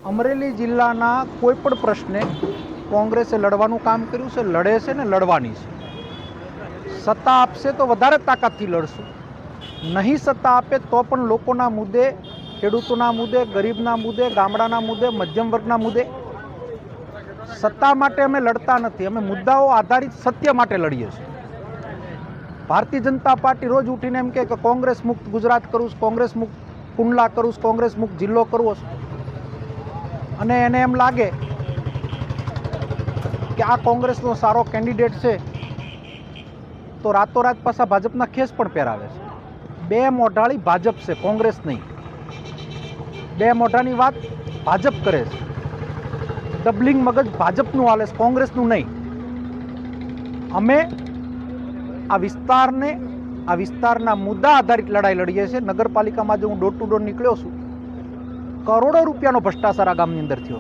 અમરેલી જિલ્લાના કોઈ પણ પ્રશ્ને કોંગ્રેસે લડવાનું કામ કર્યું છે, લડે છે ને લડવાની છે. સત્તા આપશે તો વધારે તાકાતથી લડશું, નહીં સત્તા આપે તો પણ લોકોના મુદ્દે, ખેડૂતોના મુદ્દે, ગરીબના મુદ્દે, ગામડાના મુદ્દે, મધ્યમ વર્ગના મુદ્દે સત્તા માટે અમે લડતા નથી. અમે મુદ્દાઓ આધારિત સત્ય માટે લડીએ છીએ. ભારતીય જનતા પાર્ટી રોજ ઉઠીને એમ કે કોંગ્રેસ મુક્ત ગુજરાત કરું, કોંગ્રેસ મુક્ત કુંડલા કરું, કોંગ્રેસ મુક્ત જિલ્લો કરવો છે. અને એને એમ લાગે કે આ કોંગ્રેસનો સારો કેન્ડિડેટ છે તો રાતોરાત પાછા ભાજપના ખેસ પણ પહેરાવે છે. બે મોઢાળી ભાજપ છે, કોંગ્રેસ નહીં. બે મોઢાની વાત ભાજપ કરે છે. ડબલિંગ મગજ ભાજપનું હાલે છે, કોંગ્રેસનું નહીં. અમે આ વિસ્તારના મુદ્દા આધારિત લડાઈ લડીએ છીએ. નગરપાલિકામાં જે હું ડોર ટુ ડોર નીકળ્યો છું, કરોડો રૂપિયાનો ભ્રષ્ટાચાર આ ગામની અંદર થયો